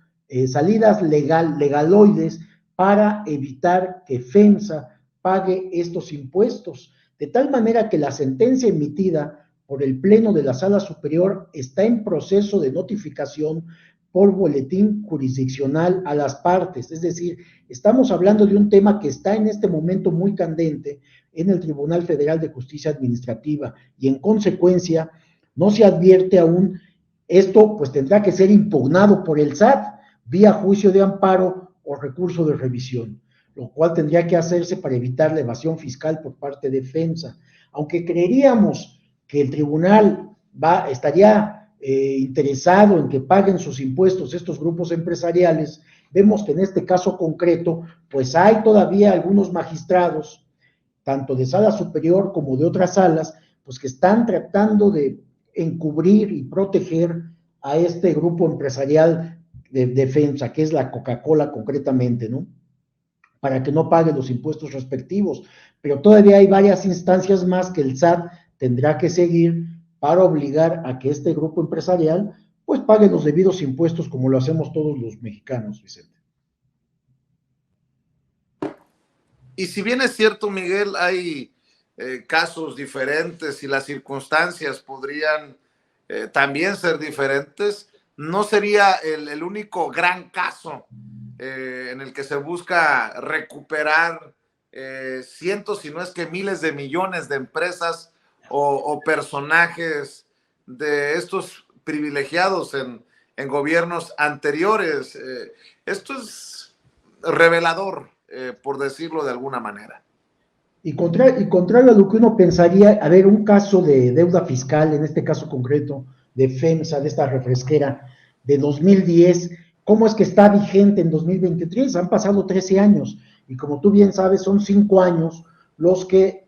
salidas legaloides para evitar que FEMSA pague estos impuestos, de tal manera que la sentencia emitida por el Pleno de la Sala Superior está en proceso de notificación por boletín jurisdiccional a las partes, es decir, estamos hablando de un tema que está en este momento muy candente en el Tribunal Federal de Justicia Administrativa y en consecuencia no se advierte aún. Esto pues tendrá que ser impugnado por el SAT vía juicio de amparo o recurso de revisión, lo cual tendría que hacerse para evitar la evasión fiscal por parte de FEMSA. Aunque creeríamos que el tribunal estaría interesado en que paguen sus impuestos estos grupos empresariales, vemos que en este caso concreto, pues hay todavía algunos magistrados, tanto de sala superior como de otras salas, pues que están tratando de encubrir y proteger a este grupo empresarial de FEMSA, que es la Coca-Cola concretamente, ¿no? Para que no pague los impuestos respectivos. Pero todavía hay varias instancias más que el SAT tendrá que seguir para obligar a que este grupo empresarial pues pague los debidos impuestos como lo hacemos todos los mexicanos, Vicente. Y si bien es cierto, Miguel, hay casos diferentes y las circunstancias podrían también ser diferentes, no sería el único gran caso en el que se busca recuperar cientos, si no es que miles de millones de empresas o personajes de estos privilegiados en gobiernos anteriores. Esto es revelador, por decirlo de alguna manera. Y contrario a lo que uno pensaría, a ver, un caso de deuda fiscal, en este caso concreto, de FEMSA, de esta refresquera, de 2010, ¿cómo es que está vigente en 2023? Han pasado 13 años Y como tú bien sabes, son 5 años los que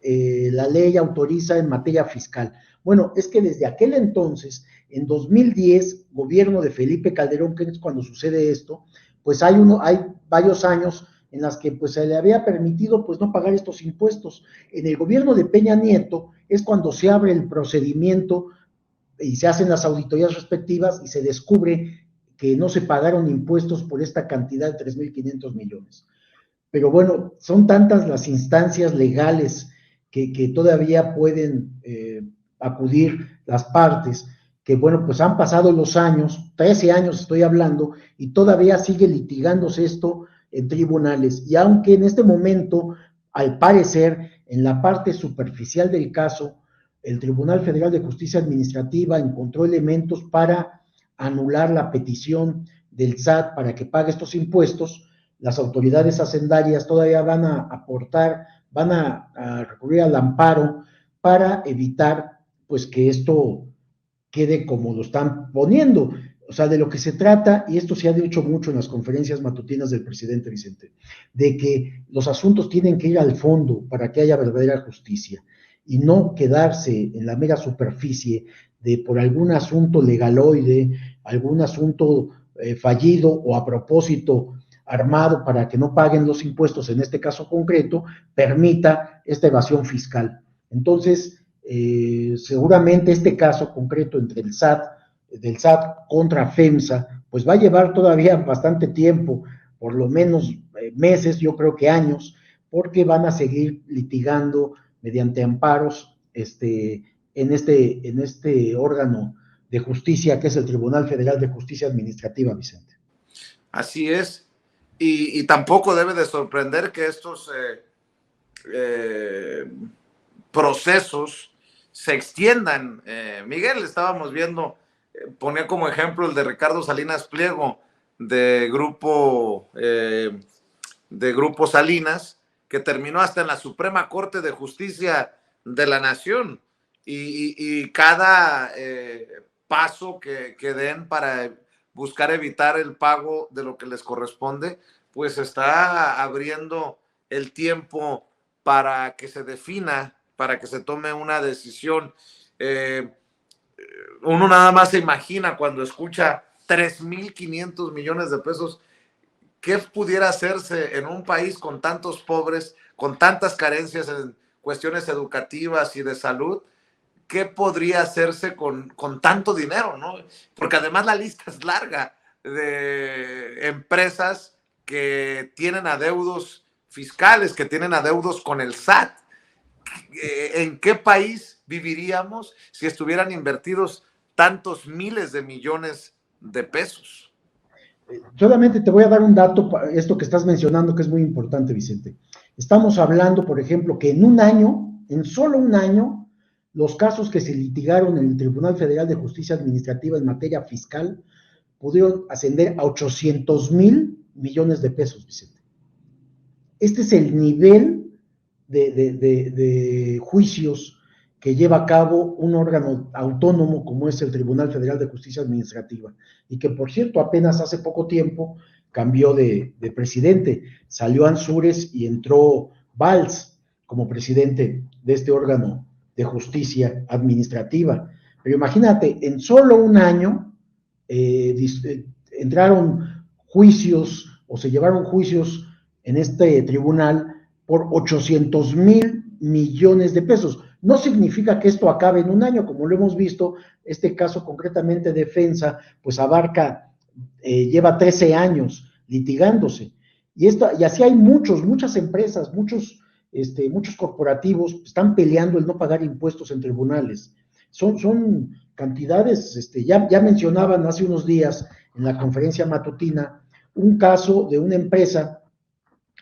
la ley autoriza en materia fiscal. Bueno, es que desde aquel entonces, en 2010, gobierno de Felipe Calderón, que es cuando sucede esto, pues hay varios años en las que pues se le había permitido pues no pagar estos impuestos. En el gobierno de Peña Nieto es cuando se abre el procedimiento y se hacen las auditorías respectivas y se descubre que no se pagaron impuestos por esta cantidad de 3.500 millones. Pero bueno, son tantas las instancias legales que todavía pueden acudir las partes, que bueno, pues han pasado los años, 13 años estoy hablando, y todavía sigue litigándose esto en tribunales. Y aunque en este momento, al parecer, en la parte superficial del caso, el Tribunal Federal de Justicia Administrativa encontró elementos para anular la petición del SAT para que pague estos impuestos, las autoridades hacendarias todavía van a aportar, van a recurrir al amparo para evitar pues que esto quede como lo están poniendo. O sea, de lo que se trata, y esto se ha dicho mucho en las conferencias matutinas del presidente Vicente, de que los asuntos tienen que ir al fondo para que haya verdadera justicia y no quedarse en la mera superficie de por algún asunto legaloide, algún asunto fallido o a propósito armado para que no paguen los impuestos, en este caso concreto, permita esta evasión fiscal. Entonces, seguramente este caso concreto entre el SAT, del SAT contra FEMSA, pues va a llevar todavía bastante tiempo, por lo menos meses, yo creo que años, porque van a seguir litigando mediante amparos en este órgano de justicia que es el Tribunal Federal de Justicia Administrativa, Vicente. Así es. Y tampoco debe de sorprender que estos procesos se extiendan. Miguel, estábamos viendo, ponía como ejemplo el de Ricardo Salinas Pliego de Grupo Salinas, que terminó hasta en la Suprema Corte de Justicia de la Nación. Y cada paso que den para buscar evitar el pago de lo que les corresponde, pues está abriendo el tiempo para que se defina, para que se tome una decisión. Uno nada más se imagina cuando escucha 3.500 millones de pesos, ¿qué pudiera hacerse en un país con tantos pobres, con tantas carencias en cuestiones educativas y de salud? ¿Qué podría hacerse con tanto dinero, ¿no? Porque además la lista es larga de empresas que tienen adeudos fiscales, que tienen adeudos con el SAT. ¿En qué país viviríamos si estuvieran invertidos tantos miles de millones de pesos? Solamente te voy a dar un dato, esto que estás mencionando, que es muy importante, Vicente. Estamos hablando, por ejemplo, que en un año, en solo un año, los casos que se litigaron en el Tribunal Federal de Justicia Administrativa en materia fiscal pudieron ascender a 800,000 millones de pesos, Vicente. Este es el nivel de juicios que lleva a cabo un órgano autónomo como es el Tribunal Federal de Justicia Administrativa, y que por cierto apenas hace poco tiempo cambió de presidente, salió Ansúrez y entró Valls como presidente de este órgano de justicia administrativa. Pero imagínate, en solo un año entraron juicios o se llevaron juicios en este tribunal por 800,000 millones de pesos. No significa que esto acabe en un año, como lo hemos visto, este caso concretamente de FEMSA, pues abarca, lleva 13 años litigándose. Y así hay muchas empresas, muchos corporativos están peleando el no pagar impuestos en tribunales. Son cantidades, ya mencionaban hace unos días en la conferencia matutina un caso de una empresa,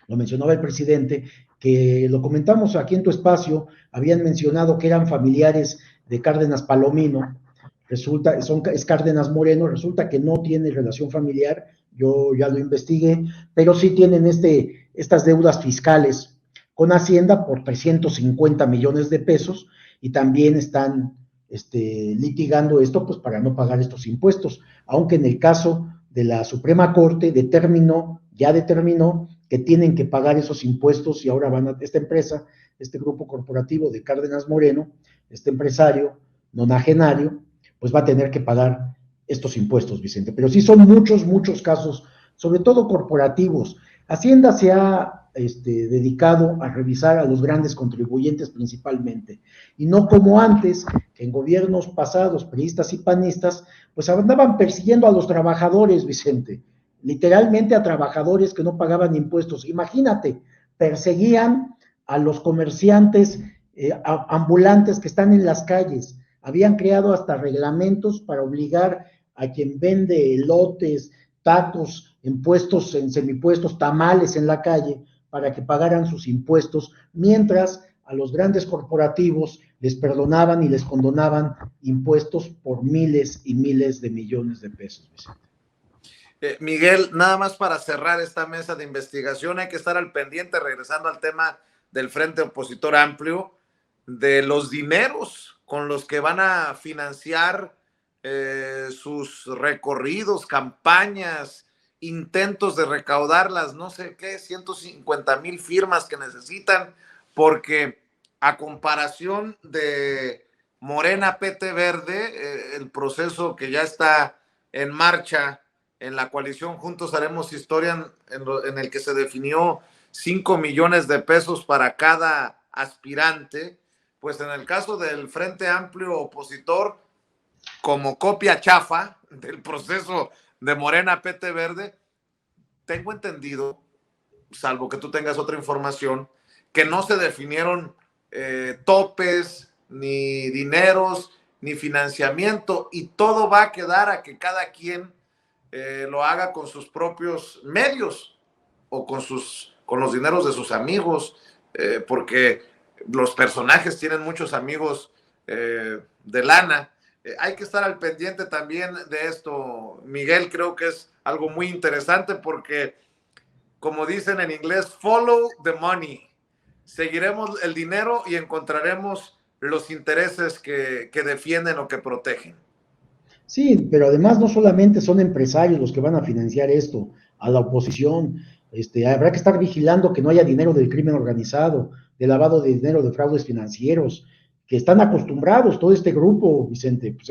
lo mencionaba el presidente, que lo comentamos aquí en tu espacio, habían mencionado que eran familiares de Cárdenas Palomino, es Cárdenas Moreno, resulta que no tiene relación familiar, yo ya lo investigué, pero sí tienen estas deudas fiscales con Hacienda por 350 millones de pesos y también están litigando esto pues para no pagar estos impuestos, aunque en el caso de la Suprema Corte ya determinó que tienen que pagar esos impuestos y ahora van a esta empresa, este grupo corporativo de Cárdenas Moreno, este empresario nonagenario, pues va a tener que pagar estos impuestos, Vicente. Pero sí son muchos, muchos casos, sobre todo corporativos. Hacienda se ha dedicado a revisar a los grandes contribuyentes principalmente, y no como antes, que en gobiernos pasados, priistas y panistas, pues andaban persiguiendo a los trabajadores, Vicente, literalmente a trabajadores que no pagaban impuestos. Imagínate, perseguían a los comerciantes ambulantes que están en las calles, habían creado hasta reglamentos para obligar a quien vende elotes, tacos en puestos, en semipuestos, tamales en la calle, para que pagaran sus impuestos, mientras a los grandes corporativos les perdonaban y les condonaban impuestos por miles y miles de millones de pesos, Vicente. Miguel, nada más para cerrar esta mesa de investigación, hay que estar al pendiente, regresando al tema del Frente Opositor Amplio, de los dineros con los que van a financiar sus recorridos, campañas, intentos de recaudar las no sé qué, 150,000 firmas que necesitan, porque a comparación de Morena PT Verde, el proceso que ya está en marcha en la coalición Juntos Haremos Historia, en el que se definió 5 millones de pesos para cada aspirante, pues en el caso del Frente Amplio Opositor, como copia chafa del proceso de Morena PT Verde, tengo entendido, salvo que tú tengas otra información, que no se definieron topes, ni dineros, ni financiamiento, y todo va a quedar a que cada quien lo haga con sus propios medios o con los dineros de sus amigos, porque los personajes tienen muchos amigos de lana. Hay que estar al pendiente también de esto, Miguel. Creo que es algo muy interesante porque, como dicen en inglés, follow the money. Seguiremos el dinero y encontraremos los intereses que defienden o que protegen. Sí, pero además no solamente son empresarios los que van a financiar esto, a la oposición, habrá que estar vigilando que no haya dinero del crimen organizado, de lavado de dinero, de fraudes financieros, que están acostumbrados todo este grupo, Vicente, pues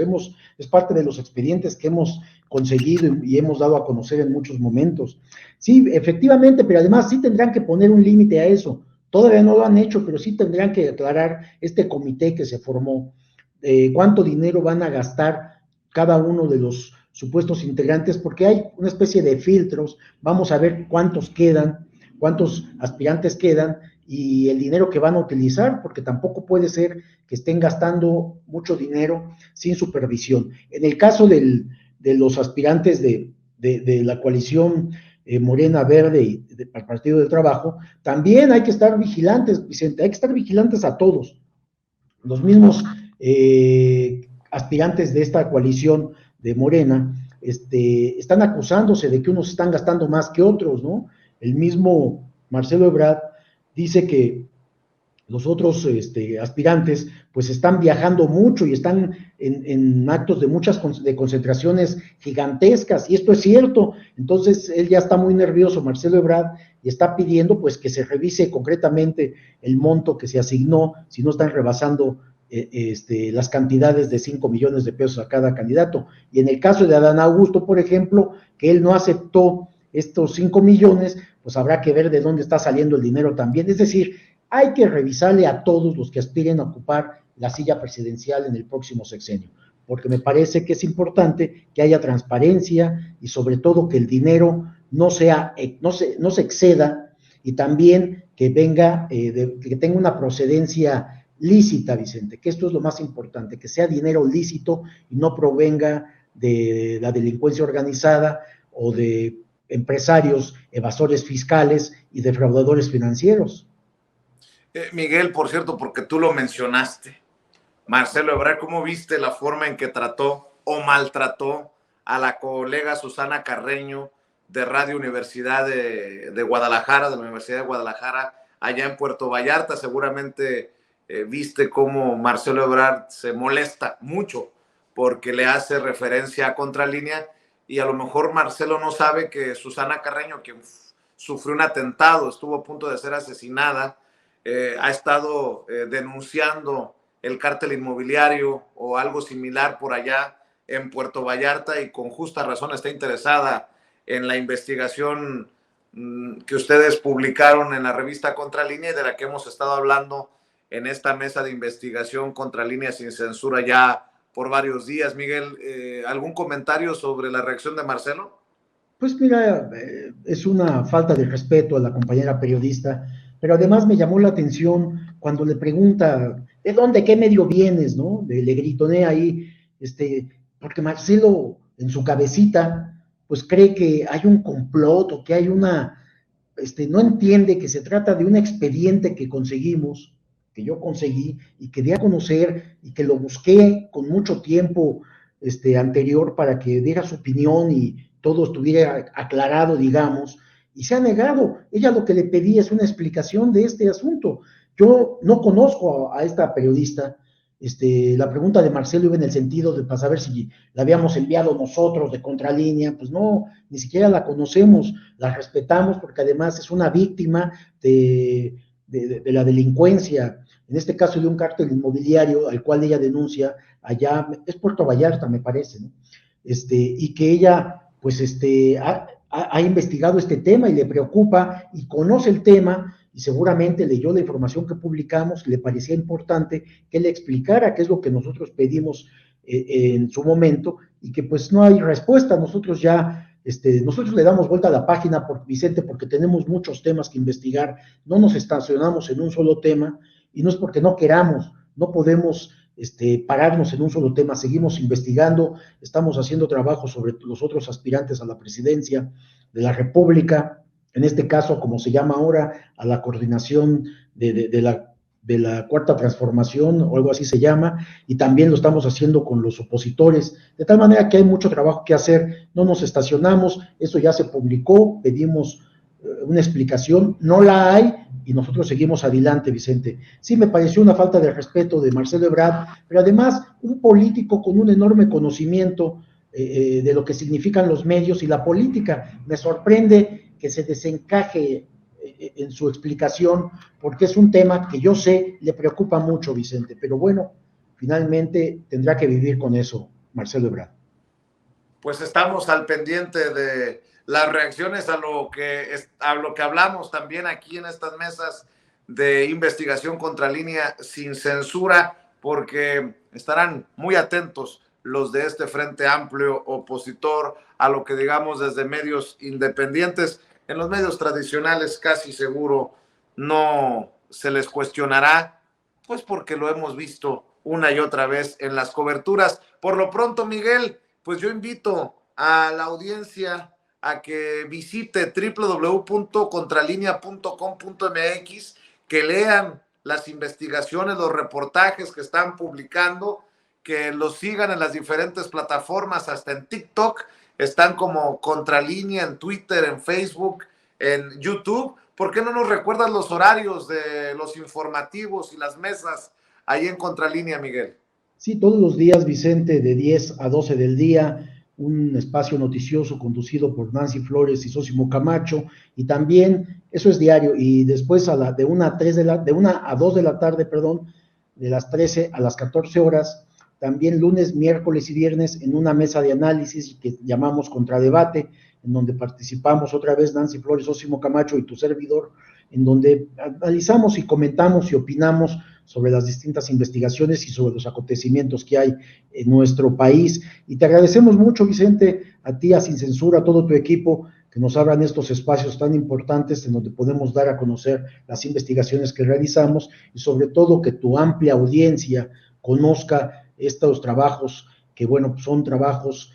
es parte de los expedientes que hemos conseguido y hemos dado a conocer en muchos momentos. Sí, efectivamente, pero además sí tendrán que poner un límite a eso. Todavía no lo han hecho, pero sí tendrán que aclarar este comité que se formó, cuánto dinero van a gastar cada uno de los supuestos integrantes, porque hay una especie de filtros, vamos a ver cuántos quedan, cuántos aspirantes quedan y el dinero que van a utilizar, porque tampoco puede ser que estén gastando mucho dinero sin supervisión. En el caso de los aspirantes de la coalición Morena Verde y del Partido del Trabajo, también hay que estar vigilantes, Vicente, hay que estar vigilantes a todos. Los mismos aspirantes de esta coalición de Morena, están acusándose de que unos están gastando más que otros, ¿no? El mismo Marcelo Ebrard dice que los otros aspirantes pues están viajando mucho y están en actos de muchas de concentraciones gigantescas, y esto es cierto. Entonces él ya está muy nervioso, Marcelo Ebrard, y está pidiendo pues que se revise concretamente el monto que se asignó, si no están rebasando las cantidades de 5 millones de pesos a cada candidato. Y en el caso de Adán Augusto, por ejemplo, que él no aceptó estos 5 millones, pues habrá que ver de dónde está saliendo el dinero también. Es decir, hay que revisarle a todos los que aspiren a ocupar la silla presidencial en el próximo sexenio, porque me parece que es importante que haya transparencia y sobre todo que el dinero no se exceda, y también que venga, que tenga una procedencia lícita, Vicente, que esto es lo más importante, que sea dinero lícito y no provenga de la delincuencia organizada o de empresarios evasores fiscales y defraudadores financieros. Miguel, por cierto, porque tú lo mencionaste, Marcelo Ebrard, ¿cómo viste la forma en que trató o maltrató a la colega Susana Carreño de Radio Universidad de Guadalajara, de la Universidad de Guadalajara, allá en Puerto Vallarta? Seguramente viste cómo Marcelo Ebrard se molesta mucho porque le hace referencia a Contralínea, y a lo mejor Marcelo no sabe que Susana Carreño, quien sufrió un atentado, estuvo a punto de ser asesinada, ha estado denunciando el cártel inmobiliario o algo similar por allá en Puerto Vallarta y con justa razón está interesada en la investigación que ustedes publicaron en la revista Contralínea y de la que hemos estado hablando en esta mesa de investigación Contralínea sin censura ya por varios días. Miguel, ¿algún comentario sobre la reacción de Marcelo? Pues mira, es una falta de respeto a la compañera periodista, pero además me llamó la atención cuando le pregunta, ¿de dónde, qué medio vienes, no? Le gritonea ahí, porque Marcelo en su cabecita, pues cree que hay un complot o que hay no entiende que se trata de un expediente que conseguimos, que yo conseguí y que di a conocer y que lo busqué con mucho tiempo anterior para que diera su opinión y todo estuviera aclarado, digamos, y se ha negado. Ella lo que le pedí es una explicación de este asunto. Yo no conozco a esta periodista. La pregunta de Marcelo iba en el sentido de para saber si la habíamos enviado nosotros de Contralínea, pues no, ni siquiera la conocemos, la respetamos porque además es una víctima de la delincuencia, en este caso de un cártel inmobiliario al cual ella denuncia allá, es Puerto Vallarta me parece, ¿no? Y que ella pues ha investigado este tema y le preocupa y conoce el tema y seguramente leyó la información que publicamos, le parecía importante que le explicara qué es lo que nosotros pedimos en su momento y que pues no hay respuesta, nosotros ya, nosotros le damos vuelta a la página, Vicente, porque tenemos muchos temas que investigar, no nos estacionamos en un solo tema y no es porque no queramos, no podemos pararnos en un solo tema, seguimos investigando, estamos haciendo trabajo sobre los otros aspirantes a la presidencia de la República, en este caso, como se llama ahora, a la coordinación de la cuarta transformación o algo así se llama, y también lo estamos haciendo con los opositores, de tal manera que hay mucho trabajo que hacer, no nos estacionamos, eso ya se publicó, pedimos una explicación, no la hay, y nosotros seguimos adelante, Vicente. Sí me pareció una falta de respeto de Marcelo Ebrard, pero además un político con un enorme conocimiento de lo que significan los medios y la política. Me sorprende que se desencaje en su explicación, porque es un tema que yo sé le preocupa mucho, Vicente, pero bueno, finalmente tendrá que vivir con eso, Marcelo Ebrard. Pues estamos al pendiente de las reacciones a lo que hablamos también aquí en estas mesas de investigación Contralínea sin censura, porque estarán muy atentos los de este Frente Amplio opositor a lo que digamos desde medios independientes. En los medios tradicionales casi seguro no se les cuestionará, pues porque lo hemos visto una y otra vez en las coberturas. Por lo pronto, Miguel, pues yo invito a la audiencia a que visite www.contralinea.com.mx, que lean las investigaciones, los reportajes que están publicando, que los sigan en las diferentes plataformas, hasta en TikTok, están como Contralínea en Twitter, en Facebook, en YouTube. ¿Por qué no nos recuerdas los horarios de los informativos y las mesas ahí en Contralínea, Miguel? Sí, todos los días, Vicente, de 10 a 12 del día, un espacio noticioso conducido por Nancy Flores y Sósimo Camacho, y también, eso es diario, y después de 1 a 2 de la tarde, perdón, de las 13 a las 14 horas, también lunes, miércoles y viernes en una mesa de análisis que llamamos Contradebate, en donde participamos otra vez Nancy Flores, Sósimo Camacho y tu servidor, en donde analizamos y comentamos y opinamos sobre las distintas investigaciones y sobre los acontecimientos que hay en nuestro país. Y te agradecemos mucho, Vicente, a ti, a Sin Censura, a todo tu equipo, que nos abran estos espacios tan importantes en donde podemos dar a conocer las investigaciones que realizamos y sobre todo que tu amplia audiencia conozca estos trabajos que, bueno, son trabajos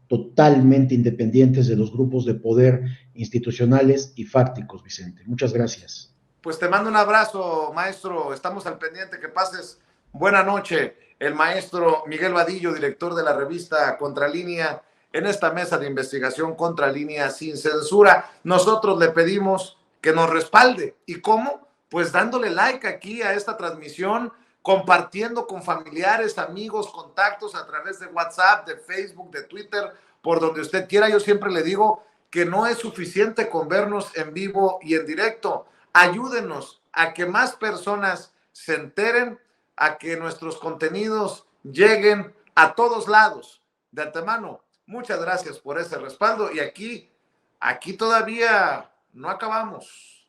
totalmente independientes de los grupos de poder institucionales y fácticos, Vicente. Muchas gracias. Pues te mando un abrazo, maestro. Estamos al pendiente. Que pases buena noche. El maestro Miguel Vadillo, director de la revista Contralínea, en esta mesa de investigación Contralínea sin censura. Nosotros le pedimos que nos respalde. ¿Y cómo? Pues dándole like aquí a esta transmisión, compartiendo con familiares, amigos, contactos a través de WhatsApp, de Facebook, de Twitter, por donde usted quiera. Yo siempre le digo que no es suficiente con vernos en vivo y en directo. Ayúdenos a que más personas se enteren, a que nuestros contenidos lleguen a todos lados. De antemano, muchas gracias por ese respaldo y aquí todavía no acabamos.